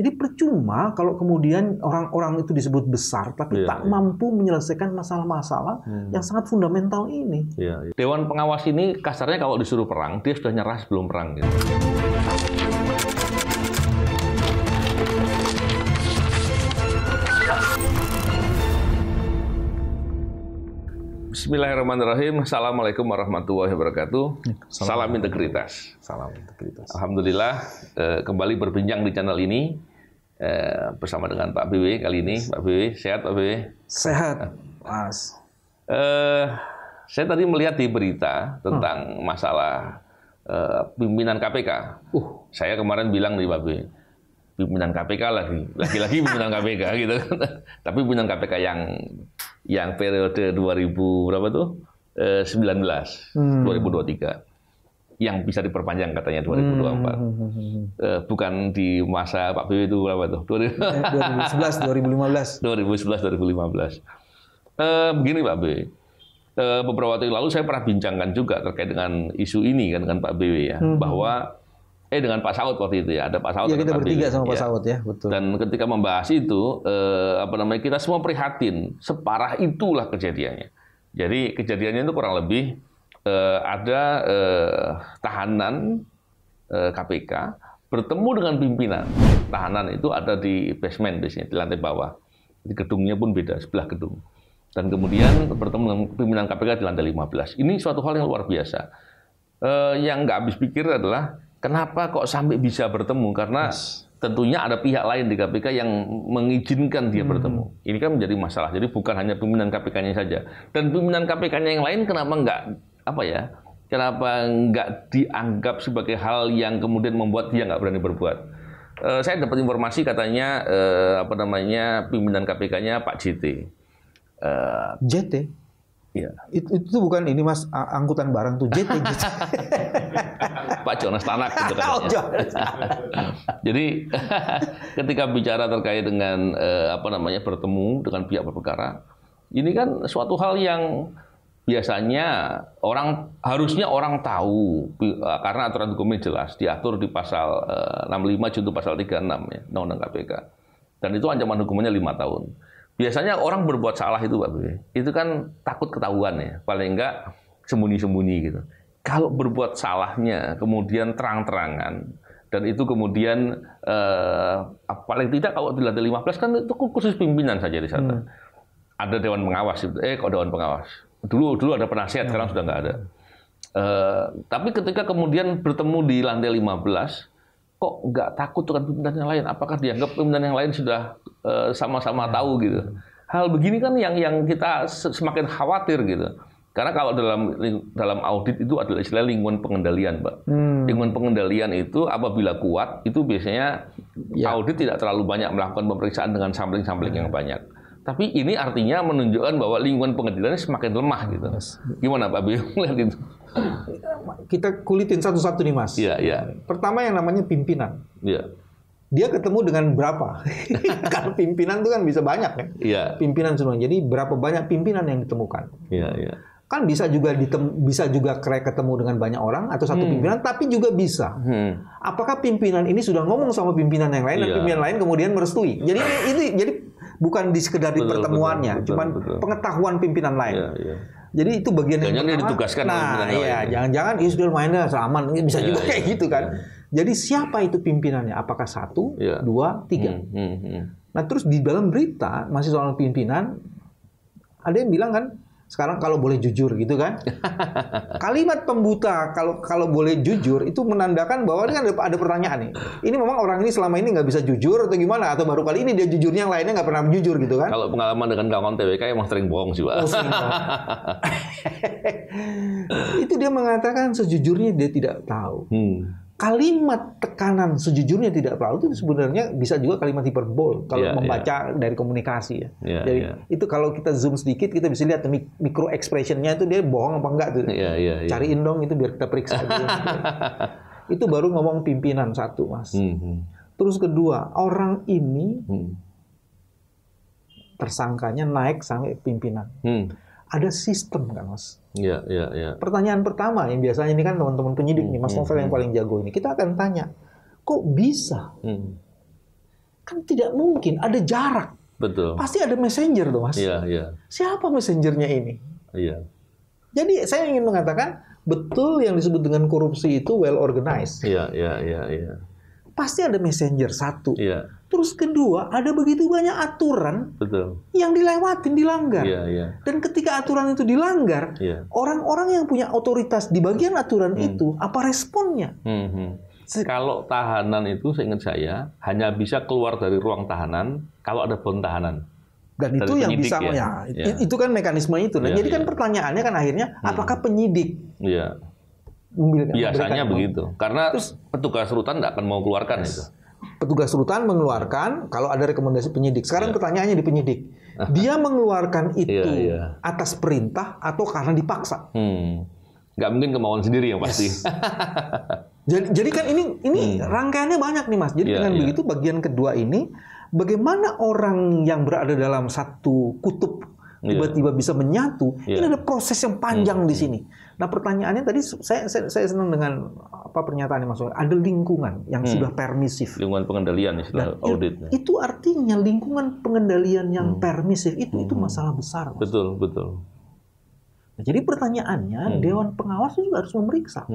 Jadi percuma kalau kemudian orang-orang itu disebut besar, tapi tak mampu menyelesaikan masalah-masalah yang sangat fundamental ini. Dewan pengawas ini kasarnya kalau disuruh perang, dia sudah nyerah sebelum perang. Gitu. Bismillahirrahmanirrahim. Assalamualaikum warahmatullahi wabarakatuh. Salam integritas. Salam integritas. Alhamdulillah kembali berbincang di channel ini bersama dengan Pak BW kali ini. Pak BW, sehat Pak BW? Sehat, Mas. Saya tadi melihat di berita tentang masalah pimpinan KPK. Saya kemarin bilang di Pak BW, pimpinan KPK lagi-lagi pimpinan KPK gitu. Tapi pimpinan KPK yang periode 2000 berapa tuh? 2023. Yang bisa diperpanjang katanya 2024. Bukan di masa Pak BW itu berapa tuh? 2011, 2015. 2011, 2015. Begini Pak BW. Beberapa waktu lalu saya pernah bincangkan juga terkait dengan isu ini kan dengan Pak BW ya, bahwa dengan Pak Saud waktu itu ya, ada Pak Saud. Ya, kita bertiga sama Pak Saud ya, betul. Dan ketika membahas itu, kita semua prihatin, separah itulah kejadiannya. Jadi kejadiannya itu kurang lebih ada tahanan KPK bertemu dengan pimpinan. Tahanan itu ada di basement di sini, di lantai bawah. Di gedungnya pun beda, sebelah gedung. Dan kemudian bertemu dengan pimpinan KPK di lantai 15. Ini suatu hal yang luar biasa. Yang nggak habis pikir adalah kenapa kok sampai bisa bertemu? Karena tentunya ada pihak lain di KPK yang mengizinkan dia bertemu. Ini kan menjadi masalah. Jadi bukan hanya pimpinan KPK-nya saja. Dan pimpinan KPK-nya yang lain kenapa nggak dianggap sebagai hal yang kemudian membuat dia nggak berani berbuat? Saya dapat informasi katanya pimpinan KPK-nya Pak JT. JT? Iya. Itu bukan ini Mas, angkutan barang tuh JT. Pak Jonas Tanak gitu katanya. Jadi ketika bicara terkait dengan bertemu dengan pihak berperkara, ini kan suatu hal yang biasanya harusnya orang tahu karena aturan hukumnya jelas diatur di pasal 65 junto pasal 36 ya, Undang-Undang KPK. Dan itu ancaman hukumannya 5 tahun. Biasanya orang berbuat salah itu Pak BW, itu kan takut ketahuan ya, paling enggak sembunyi-sembunyi gitu. Kalau berbuat salahnya kemudian terang-terangan dan itu kemudian paling tidak kalau di lantai 15 kan itu khusus pimpinan saja di sana. Ada dewan pengawas itu. Kok dewan pengawas? Dulu ada penasihat, sekarang sudah nggak ada. Tapi ketika kemudian bertemu di lantai 15, kok nggak takut dengan pimpinan yang lain? Apakah dianggap pimpinan yang lain sudah sama-sama tahu gitu? Hal begini kan yang kita semakin khawatir gitu. Karena kalau dalam audit itu adalah istilah lingkungan pengendalian, Pak. Lingkungan pengendalian itu apabila kuat, itu biasanya audit tidak terlalu banyak melakukan pemeriksaan dengan sampling-sampling yang banyak. Tapi ini artinya menunjukkan bahwa lingkungan pengendaliannya semakin lemah gitu. Gimana Pak Biu melihat itu? Kita kulitin satu-satu nih Mas. Iya. Pertama yang namanya pimpinan. Iya. Dia ketemu dengan berapa? Kalau pimpinan itu kan bisa banyak ya. Iya. Pimpinan semua. Jadi berapa banyak pimpinan yang ditemukan? Iya. Kan bisa juga ketemu dengan banyak orang atau satu pimpinan, tapi juga bisa. Apakah pimpinan ini sudah ngomong sama pimpinan yang lain dan pimpinan lain kemudian merestui? Jadi jadi bukan di sekedar di pertemuannya, cuman pengetahuan pimpinan lain. Iya. Jadi itu bagian yang pertama. Ditugaskan jangan-jangan ya sudah mainnya aman, bisa juga kayak gitu kan. Jadi siapa itu pimpinannya? Apakah 1, 2, 3? Nah terus di dalam berita masih soal pimpinan, ada yang bilang kan, sekarang kalau boleh jujur gitu kan. Kalimat pembuta kalau boleh jujur itu menandakan bahwa ini kan ada pertanyaan nih. Ini memang orang ini selama ini nggak bisa jujur atau gimana? Atau baru kali ini dia jujurnya, yang lainnya nggak pernah jujur gitu kan? Kalau pengalaman dengan kawan TWK emang sering bohong sih Pak. Itu dia mengatakan sejujurnya dia tidak tahu. Kalimat tekanan sejujurnya tidak tahu itu sebenarnya bisa juga kalimat hiperbol kalau membaca dari komunikasi ya. Jadi itu kalau kita zoom sedikit kita bisa lihat micro expression-nya itu dia bohong apa enggak tuh. Cariin dong itu biar kita periksa. Itu baru ngomong pimpinan 1 Mas. Terus kedua, orang ini tersangkanya naik sampai pimpinan. Ada sistem kan Mas? Iya. Pertanyaan pertama yang biasanya ini kan teman-teman penyidik nih, Mas Novel yang paling jago ini. Kita akan tanya, kok bisa Kan tidak mungkin, ada jarak. Betul. Pasti ada messenger tuh, Mas. Iya, iya. Siapa messengernya ini? Iya. Jadi saya ingin mengatakan, betul yang disebut dengan korupsi itu well organized. Iya, iya, iya, iya. Pasti ada messenger, satu. Iya. Terus kedua, ada begitu banyak aturan yang dilewatin, dilanggar. Iya, iya. Dan ketika aturan itu dilanggar, orang-orang yang punya otoritas di bagian aturan itu, apa responnya? Kalau tahanan itu, seingat saya, hanya bisa keluar dari ruang tahanan kalau ada bom tahanan. Dan itu yang bisa, itu kan mekanisme itu. Nah, jadi kan pertanyaannya kan akhirnya, apakah penyidik? Iya. Biasanya begitu. Karena petugas rutan nggak akan mau keluarkan itu. Petugas rutan mengeluarkan kalau ada rekomendasi penyidik. Sekarang pertanyaannya di penyidik. Dia mengeluarkan itu atas perintah atau karena dipaksa? Nggak mungkin kemauan sendiri yang pasti. Jadi kan ini rangkaiannya banyak nih, Mas. Jadi dengan begitu bagian kedua ini, bagaimana orang yang berada dalam satu kutub tiba-tiba bisa menyatu, ini ada proses yang panjang di sini. Nah, pertanyaannya tadi saya senang dengan pernyataannya Mas. Ada lingkungan yang sudah permisif. Lingkungan pengendalian istilah audit. Itu artinya lingkungan pengendalian yang permisif itu masalah besar, Mas. Betul, betul. Nah, jadi pertanyaannya Dewan Pengawas juga harus memeriksa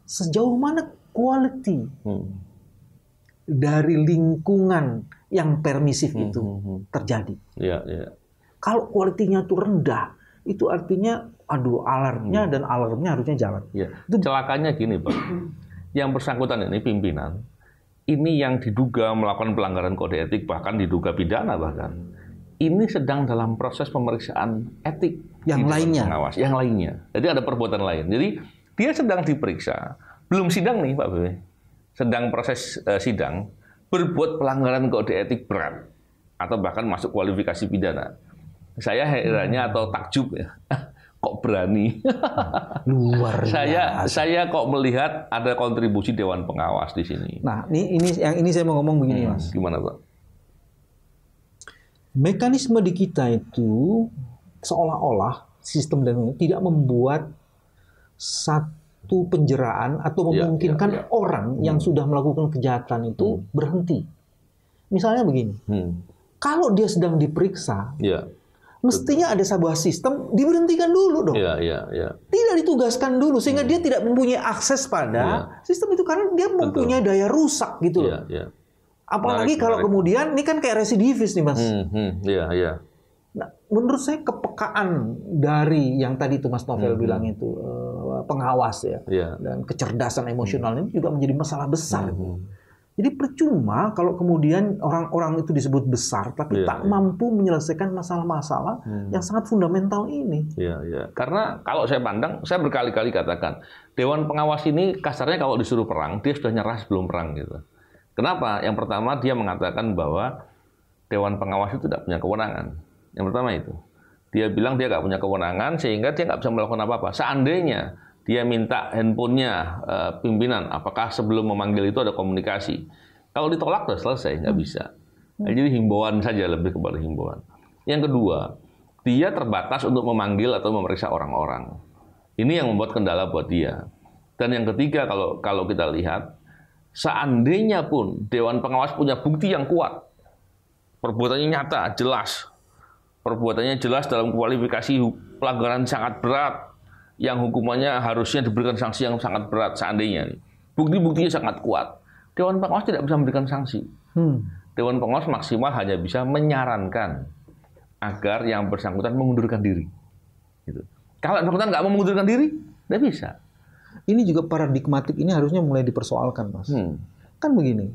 sejauh mana quality dari lingkungan yang permisif itu terjadi. Iya, iya. Kalau kualitinya itu rendah, itu artinya alarmnya dan alarmnya harusnya jalan. Ya. Celakanya gini, Pak. Yang bersangkutan ini pimpinan, ini yang diduga melakukan pelanggaran kode etik, bahkan diduga pidana bahkan. Ini sedang dalam proses pemeriksaan etik yang lainnya. Pengawas, yang lainnya. Jadi ada perbuatan lain. Jadi dia sedang diperiksa, belum sidang nih Pak Bebe. Sedang proses sidang, berbuat pelanggaran kode etik berat atau bahkan masuk kualifikasi pidana. Saya herannya atau takjub ya, kok berani? Luar biasa. Saya kok melihat ada kontribusi Dewan Pengawas di sini. Nah, ini saya mau ngomong begini, Mas. Gimana, Pak? Mekanisme di kita itu seolah-olah sistem dan tidak membuat satu penjeraan atau memungkinkan orang yang sudah melakukan kejahatan itu berhenti. Misalnya begini, kalau dia sedang diperiksa, mestinya ada sebuah sistem diberhentikan dulu dong. Tidak ditugaskan dulu sehingga dia tidak mempunyai akses pada sistem itu karena dia mempunyai daya rusak gitu loh. Apalagi kalau kemudian ini kan kayak residivis nih, Mas. Nah, menurut saya kepekaan dari yang tadi itu Mas Novel bilang itu pengawas dan kecerdasan emosionalnya juga menjadi masalah besar. Jadi percuma kalau kemudian orang-orang itu disebut besar, tapi tak mampu menyelesaikan masalah-masalah yang sangat fundamental ini. Karena kalau saya pandang, saya berkali-kali katakan, Dewan Pengawas ini kasarnya kalau disuruh perang, dia sudah nyerah sebelum perang gitu. Kenapa? Yang pertama dia mengatakan bahwa Dewan Pengawas itu tidak punya kewenangan. Yang pertama itu, dia bilang dia nggak punya kewenangan sehingga dia nggak bisa melakukan apa-apa. Seandainya dia minta handphonenya pimpinan, apakah sebelum memanggil itu ada komunikasi? Kalau ditolak sudah selesai, nggak bisa. Jadi himbauan saja, lebih kepada himbauan. Yang kedua, dia terbatas untuk memanggil atau memeriksa orang-orang. Ini yang membuat kendala buat dia. Dan yang ketiga, kalau kita lihat, seandainya pun Dewan Pengawas punya bukti yang kuat, perbuatannya nyata, jelas, perbuatannya jelas dalam kualifikasi pelanggaran sangat berat, yang hukumannya harusnya diberikan sanksi yang sangat berat seandainya. Bukti-buktinya sangat kuat. Dewan Pengawas tidak bisa memberikan sanksi. Dewan Pengawas maksimal hanya bisa menyarankan agar yang bersangkutan mengundurkan diri. Gitu. Kalau yang bersangkutan nggak mau mengundurkan diri, tidak bisa. Ini juga paradigmatik ini harusnya mulai dipersoalkan, Mas. Kan begini,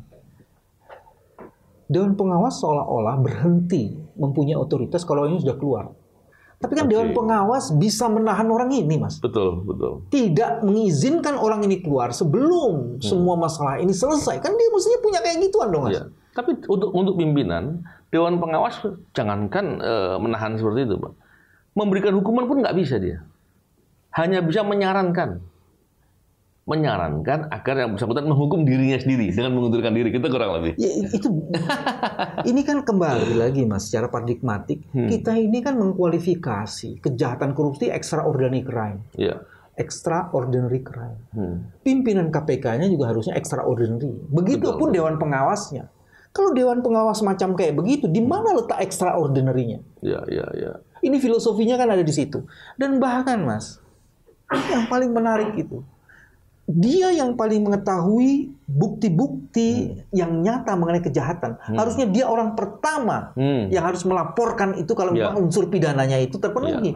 Dewan Pengawas seolah-olah berhenti mempunyai otoritas kalau ini sudah keluar. Tapi kan Dewan Pengawas bisa menahan orang ini, Mas. Betul, betul. Tidak mengizinkan orang ini keluar sebelum semua masalah ini selesai. Kan dia mestinya punya kayak gituan dong, Mas. Tapi untuk pimpinan, Dewan Pengawas jangankan menahan seperti itu, Pak. Memberikan hukuman pun nggak bisa dia. Hanya bisa menyarankan agar yang bersangkutan menghukum dirinya sendiri dengan mengundurkan diri. Kita kurang lebih. Ya, ini kan kembali lagi, Mas, secara paradigmatik. Kita ini kan mengkualifikasi kejahatan korupsi extraordinary crime. Extraordinary crime. Pimpinan KPK-nya juga harusnya extraordinary. Begitupun Dewan Pengawasnya. Kalau Dewan Pengawas macam kayak begitu, di mana letak extraordinary-nya? Ya. Ini filosofinya kan ada di situ. Dan bahkan, Mas, yang paling menarik itu, dia yang paling mengetahui bukti-bukti yang nyata mengenai kejahatan. Harusnya dia orang pertama yang harus melaporkan itu kalau memang unsur pidananya itu terpenuhi.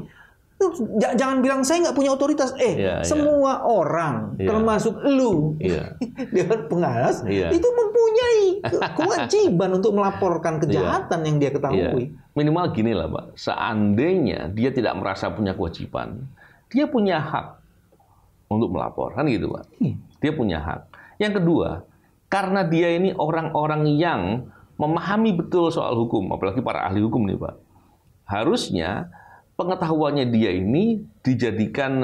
Jangan bilang saya nggak punya otoritas. Semua orang, termasuk lu, Dewan Pengawas, itu mempunyai kewajiban untuk melaporkan kejahatan yang dia ketahui. Minimal gini lah, Pak. Seandainya dia tidak merasa punya kewajiban, dia punya hak untuk melapor, kan gitu, Pak. Dia punya hak. Yang kedua, karena dia ini orang-orang yang memahami betul soal hukum, apalagi para ahli hukum nih, Pak. Harusnya pengetahuannya dia ini dijadikan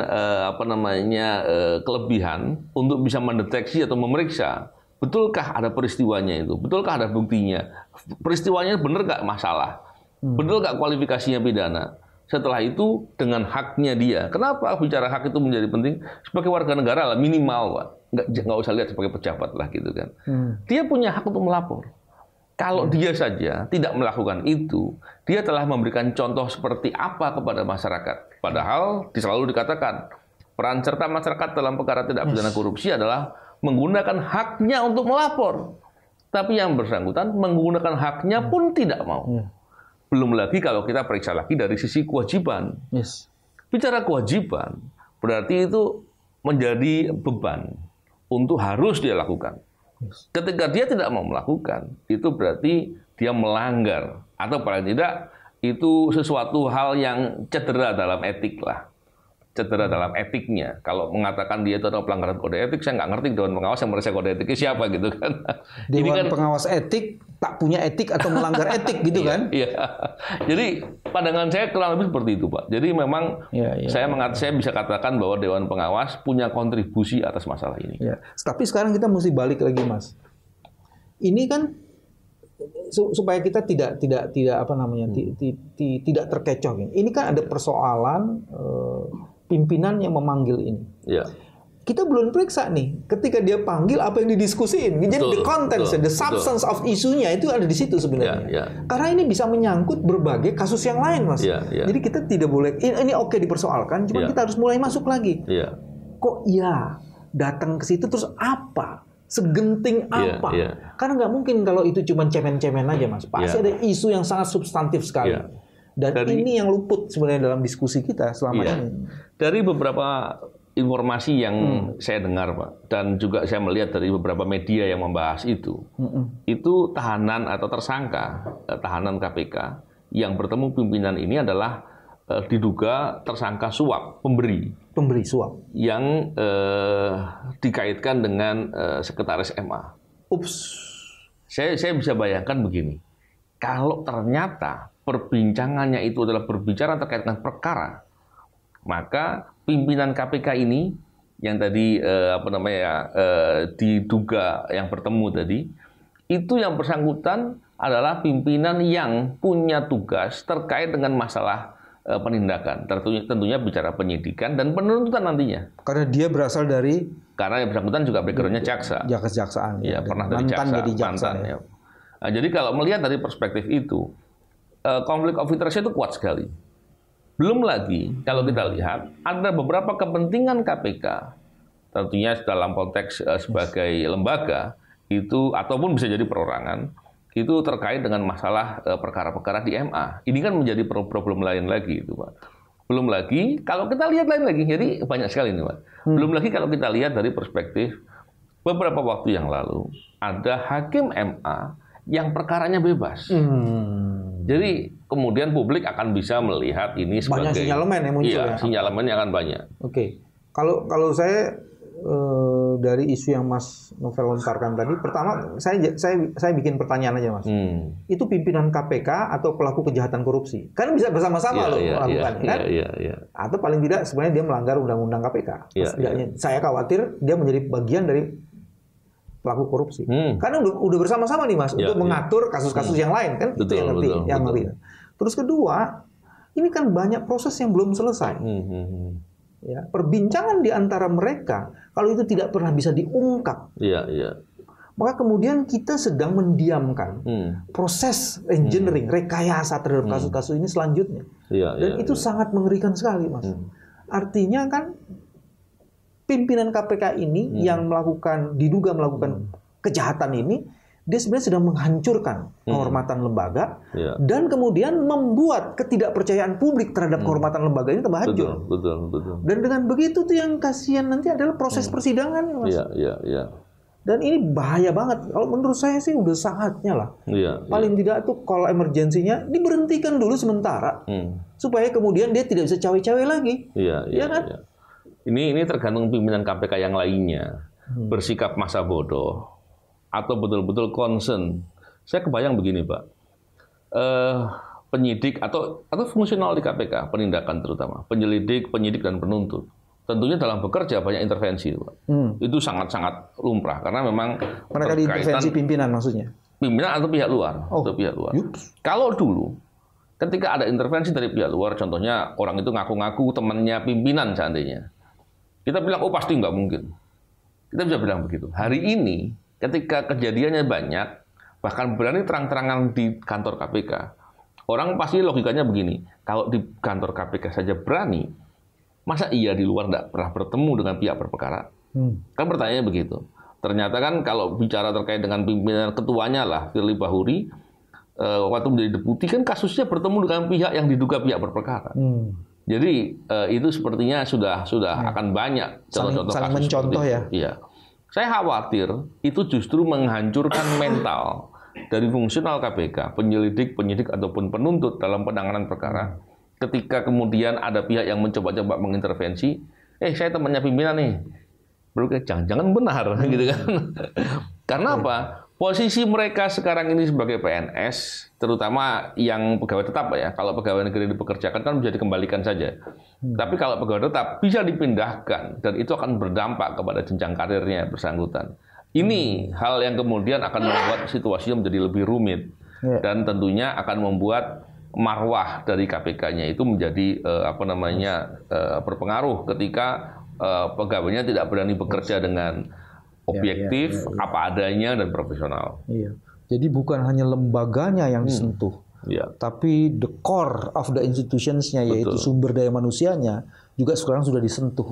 kelebihan untuk bisa mendeteksi atau memeriksa betulkah ada peristiwanya itu, betulkah ada buktinya, peristiwanya benar nggak masalah, betul nggak kualifikasinya pidana. Setelah itu dengan haknya dia, kenapa bicara hak itu menjadi penting? Sebagai warga negara lah minimal, Pak, nggak usah lihat sebagai pejabat lah gitu kan. Dia punya hak untuk melapor. Kalau dia saja tidak melakukan itu, dia telah memberikan contoh seperti apa kepada masyarakat. Padahal selalu dikatakan, peran serta masyarakat dalam perkara tindak pidana korupsi adalah menggunakan haknya untuk melapor. Tapi yang bersangkutan menggunakan haknya pun tidak mau. Belum lagi kalau kita periksa lagi dari sisi kewajiban. Bicara kewajiban, berarti itu menjadi beban untuk harus dia lakukan. Ketika dia tidak mau melakukan, itu berarti dia melanggar. Atau paling tidak, itu sesuatu hal yang cedera dalam etik lah. Cedera dalam etiknya. Kalau mengatakan dia itu adalah pelanggaran kode etik, saya nggak ngerti Dewan Pengawas yang merasa kode etiknya siapa gitu kan. Dewan Pengawas etik tak punya etik atau melanggar etik gitu kan. Iya. Jadi pandangan saya kurang lebih seperti itu, Pak. Jadi memang saya bisa katakan bahwa Dewan Pengawas punya kontribusi atas masalah ini. Tapi sekarang kita mesti balik lagi, Mas. Ini kan supaya kita tidak terkecoh. Ini kan ada persoalan pimpinan yang memanggil ini. Kita belum periksa nih, ketika dia panggil apa yang didiskusiin. Jadi the content, the substance of isunya itu ada di situ sebenarnya. Karena ini bisa menyangkut berbagai kasus yang lain, Mas. Jadi kita tidak boleh, ini oke dipersoalkan, cuma kita harus mulai masuk lagi. Kok datang ke situ terus apa? Segenting apa? Karena nggak mungkin kalau itu cuma cemen-cemen aja, Mas. Pasti ada isu yang sangat substantif sekali. Dan ini yang luput sebenarnya dalam diskusi kita selama ini. Dari beberapa informasi yang saya dengar, Pak, dan juga saya melihat dari beberapa media yang membahas itu tahanan atau tersangka, tahanan KPK yang bertemu pimpinan ini adalah diduga tersangka suap, pemberi suap, yang dikaitkan dengan sekretaris MA. Saya bisa bayangkan begini, kalau ternyata perbincangannya itu adalah berbicara terkait dengan perkara, maka pimpinan KPK ini yang tadi diduga yang bertemu tadi, itu yang bersangkutan adalah pimpinan yang punya tugas terkait dengan masalah penindakan, tentunya bicara penyidikan dan penuntutan nantinya. Karena dia berasal dari, karena yang bersangkutan juga backgroundnya jaksa. Kejaksaan. Pernah dari jaksa. Nah, jadi kalau melihat dari perspektif itu, konflik of interest itu kuat sekali. Belum lagi kalau kita lihat ada beberapa kepentingan KPK, tentunya dalam konteks sebagai lembaga itu ataupun bisa jadi perorangan, itu terkait dengan masalah perkara-perkara di MA. Ini kan menjadi problem lain lagi itu, Pak. Belum lagi kalau kita lihat lain lagi, jadi banyak sekali ini, Pak. Belum lagi kalau kita lihat dari perspektif beberapa waktu yang lalu ada hakim MA yang perkaranya bebas. Jadi kemudian publik akan bisa melihat ini sebagai banyak sinyalemen yang muncul. Sinyalemennya akan banyak. Kalau saya dari isu yang Mas Novel lontarkan tadi, pertama saya bikin pertanyaan aja, Mas. Itu pimpinan KPK atau pelaku kejahatan korupsi? Kan bisa bersama-sama melakukan, kan? Atau paling tidak sebenarnya dia melanggar undang-undang KPK. Saya khawatir dia menjadi bagian dari pelaku korupsi. Karena udah bersama-sama nih, Mas, untuk mengatur kasus-kasus yang lain, kan? Itu yang ngerti. Terus kedua, ini kan banyak proses yang belum selesai. Perbincangan di antara mereka, kalau itu tidak pernah bisa diungkap, maka kemudian kita sedang mendiamkan proses engineering, rekayasa terhadap kasus-kasus ini selanjutnya. Dan itu sangat mengerikan sekali, Mas. Artinya kan pimpinan KPK ini yang diduga melakukan kejahatan ini, dia sebenarnya sedang menghancurkan kehormatan lembaga dan kemudian membuat ketidakpercayaan publik terhadap kehormatan lembaga ini tambah hancur. Betul. Dan dengan begitu tuh yang kasihan nanti adalah proses persidangan, Mas. Dan ini bahaya banget. Kalau menurut saya sih udah saatnya lah. Paling tidak tuh kalau emergensinya diberhentikan dulu sementara supaya kemudian dia tidak bisa cawe-cawe lagi. Kan? Ini tergantung pimpinan KPK yang lainnya bersikap masa bodoh atau betul-betul concern. Saya kebayang begini, Pak. Penyidik atau fungsional di KPK, penindakan terutama, penyelidik, penyidik dan penuntut. Tentunya dalam bekerja banyak intervensi, Pak. Itu sangat-sangat lumrah karena memang mereka diintervensi pimpinan maksudnya. Pimpinan atau pihak luar, Kalau dulu ketika ada intervensi dari pihak luar, contohnya orang itu ngaku-ngaku temannya pimpinan seandainya. Kita bilang, oh pasti nggak mungkin. Kita bisa bilang begitu. Hari ini, ketika kejadiannya banyak, bahkan berani terang-terangan di kantor KPK, orang pasti logikanya begini, kalau di kantor KPK saja berani, masa iya di luar nggak pernah bertemu dengan pihak berperkara? Kan pertanyaannya begitu. Ternyata kan kalau bicara terkait dengan pimpinan ketuanya lah, Firly Bahuri, waktu menjadi deputi kan kasusnya bertemu dengan pihak yang diduga pihak berperkara. Jadi itu sepertinya sudah akan banyak contoh-contoh kasus mencontoh ya. Iya. Saya khawatir itu justru menghancurkan mental dari fungsional KPK, penyelidik, penyidik ataupun penuntut dalam penanganan perkara. Ketika kemudian ada pihak yang mencoba-coba mengintervensi, saya temannya pimpinan nih, jangan-jangan benar gitu kan? Karena apa? Posisi mereka sekarang ini sebagai PNS, terutama yang pegawai tetap ya. Kalau pegawai negeri dipekerjakan kan bisa dikembalikan saja. Tapi kalau pegawai tetap bisa dipindahkan dan itu akan berdampak kepada jenjang karirnya bersangkutan. Ini hal yang kemudian akan membuat situasinya menjadi lebih rumit dan tentunya akan membuat marwah dari KPK-nya itu menjadi berpengaruh ketika pegawainya tidak berani bekerja dengan objektif, apa adanya dan profesional. Jadi bukan hanya lembaganya yang disentuh, tapi the core of the institutions-nya, yaitu sumber daya manusianya juga sekarang sudah disentuh.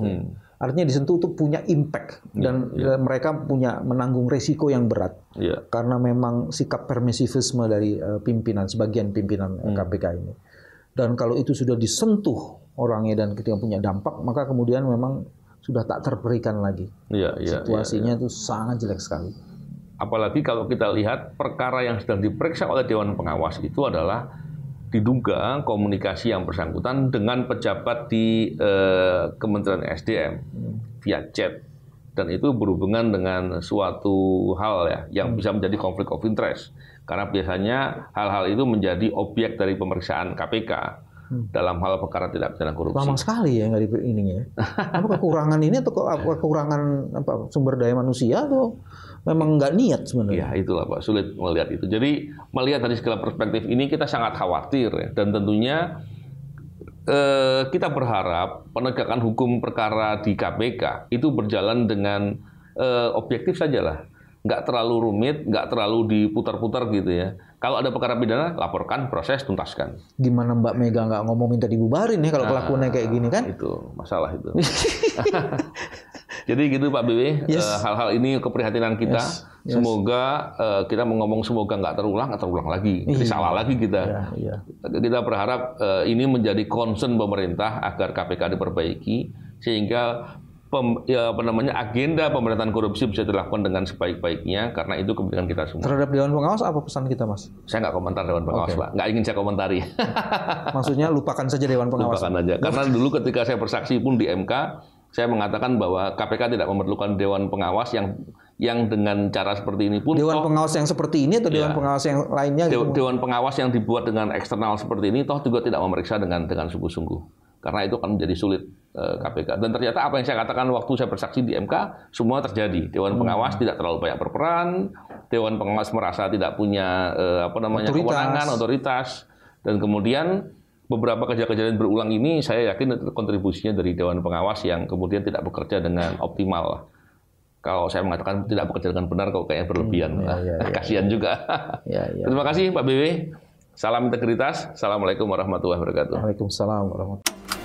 Artinya disentuh itu punya impact dan mereka punya menanggung resiko yang berat karena memang sikap permisivisme dari sebagian pimpinan KPK ini. Dan kalau itu sudah disentuh orangnya dan ketika punya dampak, maka kemudian memang sudah tak terberikan lagi. Situasinya itu sangat jelek sekali. Apalagi kalau kita lihat perkara yang sedang diperiksa oleh Dewan Pengawas itu adalah diduga komunikasi yang bersangkutan dengan pejabat di Kementerian SDM via chat. Dan itu berhubungan dengan suatu hal yang bisa menjadi konflik of interest. Karena biasanya hal-hal itu menjadi objek dari pemeriksaan KPK. Dalam hal perkara tidak pidana korupsi. Lama sekali ya nggak ininya. Apa kekurangan ini atau kekurangan sumber daya manusia atau memang nggak niat sebenarnya? Ya itulah Pak, sulit melihat itu. Jadi melihat dari segala perspektif ini kita sangat khawatir dan tentunya kita berharap penegakan hukum perkara di KPK itu berjalan dengan objektif sajalah. Nggak terlalu rumit, nggak terlalu diputar-putar gitu ya. Kalau ada perkara pidana, laporkan, proses, tuntaskan. Gimana Mbak Mega nggak ngomong minta dibubarin ya kalau kelakuannya kayak gini kan? Itu masalah itu. Jadi gitu Pak BW, hal-hal ini keprihatinan kita. Semoga kita ngomong semoga nggak terulang lagi. Jadi salah lagi kita. Kita berharap ini menjadi concern pemerintah agar KPK diperbaiki sehingga agenda pemberantasan korupsi bisa dilakukan dengan sebaik-baiknya karena itu kepentingan kita semua. Terhadap Dewan Pengawas apa pesan kita, Mas? Saya nggak komentar Dewan Pengawas, Pak. Nggak ingin saya komentari. Maksudnya lupakan saja Dewan Pengawas. Lupakan aja. Karena dulu ketika saya bersaksi pun di MK, saya mengatakan bahwa KPK tidak memerlukan Dewan Pengawas yang dengan cara seperti ini pun. Dewan Pengawas yang seperti ini atau Dewan Pengawas yang lainnya? Dewan Pengawas yang dibuat dengan eksternal seperti ini toh juga tidak memeriksa dengan sungguh-sungguh. Karena itu akan menjadi sulit KPK. Dan ternyata apa yang saya katakan waktu saya bersaksi di MK, semua terjadi. Dewan Pengawas tidak terlalu banyak berperan, Dewan Pengawas merasa tidak punya kewenangan, otoritas, dan kemudian beberapa kejadian berulang ini saya yakin kontribusinya dari Dewan Pengawas yang kemudian tidak bekerja dengan optimal. kalau saya mengatakan tidak bekerja dengan benar, kok kayaknya berlebihan. Kasihan juga. Terima kasih Pak BW. Salam integritas. Assalamualaikum warahmatullahi wabarakatuh. Waalaikumsalam warahmatullahi wabarakatuh.